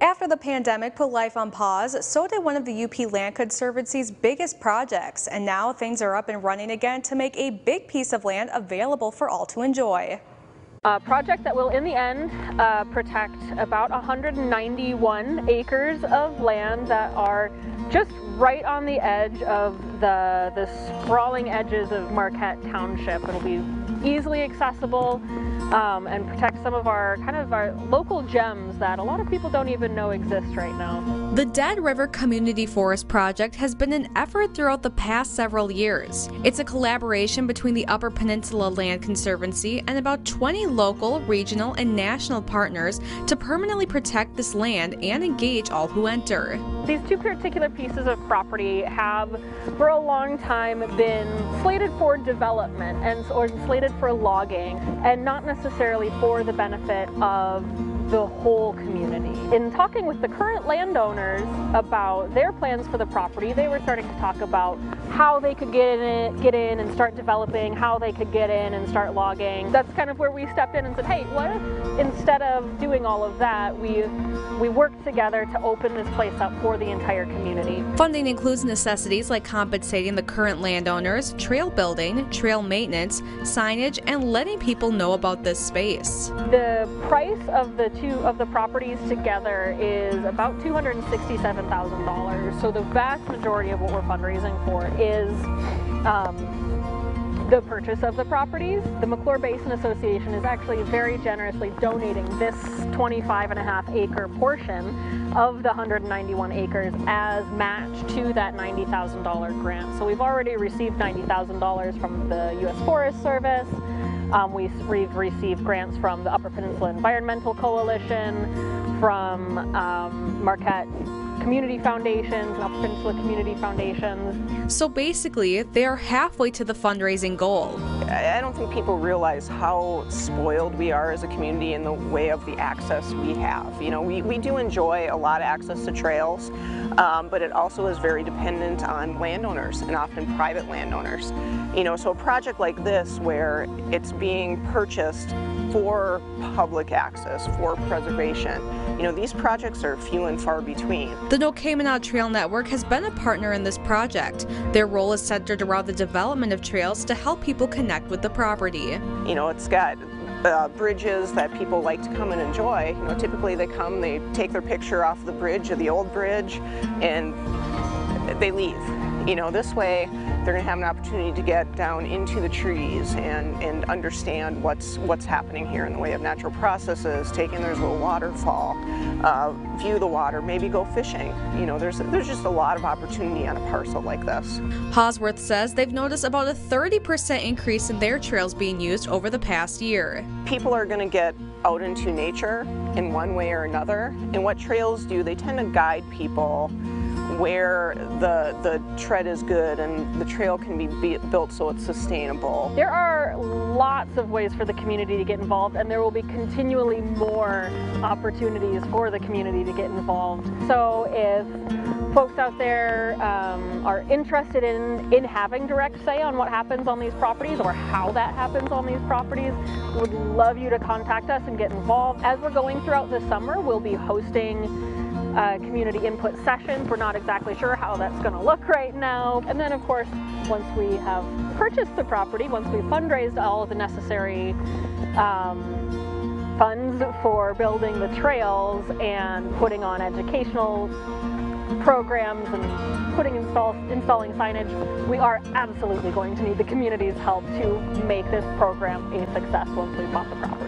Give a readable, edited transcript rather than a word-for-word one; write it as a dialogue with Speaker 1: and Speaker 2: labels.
Speaker 1: After the pandemic put life on pause, so did one of the UP Land Conservancy's biggest projects, and now things are up and running again to make a big piece of land available for all to enjoy.
Speaker 2: A project that will, in the end, protect about 191 acres of land that are just right on the edge of the sprawling edges of Marquette Township. It'll be easily accessible and protect some of our local gems that a lot of people don't even know exist right now.
Speaker 1: The Dead River Community Forest Project has been an effort throughout the past several years. It's a collaboration between the Upper Peninsula Land Conservancy and about 20 local, regional, and national partners to permanently protect this land and engage all who enter.
Speaker 2: These two particular pieces of property have for a long time been slated for development or slated for logging, and not necessarily for the benefit of the whole community. In talking with the current landowners about their plans for the property, they were starting to talk about how they could get in and start developing, how they could get in and start logging. That's kind of where we stepped in and said, hey, what if instead of doing all of that, we worked together to open this place up for the entire community.
Speaker 1: Funding includes necessities like compensating the current landowners, trail building, trail maintenance, signage, and letting people know about this space.
Speaker 2: The price of the two of the properties together is about $267,000. So the vast majority of what we're fundraising for is the purchase of the properties. The McClure Basin Association is actually very generously donating this 25.5 acre portion of the 191 acres as match to that $90,000 grant. So we've already received $90,000 from the U.S. Forest Service. We've received grants from the Upper Peninsula Environmental Coalition, from Marquette Community Foundations and Upper Peninsula Community Foundations.
Speaker 1: So basically, they are halfway to the fundraising goal.
Speaker 3: I don't think people realize how spoiled we are as a community in the way of the access we have. You know, we do enjoy a lot of access to trails, but it also is very dependent on landowners and often private landowners. You know, so a project like this where it's being purchased for public access, for preservation, you know, these projects are few and far between.
Speaker 1: The No Keweenaw Trail Network has been a partner in this project. Their role is centered around the development of trails to help people connect with the property.
Speaker 3: You know, it's got bridges that people like to come and enjoy. You know, typically they come, they take their picture off the bridge or the old bridge, and they leave. You know, this way they're going to have an opportunity to get down into the trees and understand what's happening here in the way of natural processes, take in there's a little waterfall, view the water, maybe go fishing. You know, there's just a lot of opportunity on a parcel like this.
Speaker 1: Hawesworth says they've noticed about a 30% increase in their trails being used over the past year.
Speaker 3: People are going to get out into nature in one way or another, and what trails do, they tend to guide people where the tread is good and the trail can be built so it's sustainable.
Speaker 2: There are lots of ways for the community to get involved, and there will be continually more opportunities for the community to get involved. So if folks out there are interested in having direct say on what happens on these properties or how that happens on these properties, we would love you to contact us and get involved. As we're going throughout the summer, we'll be hosting community input sessions. We're not exactly sure how that's going to look right now. And then, of course, once we have purchased the property, once we've fundraised all of the necessary funds for building the trails and putting on educational programs and installing signage, we are absolutely going to need the community's help to make this program a success once we've bought the property.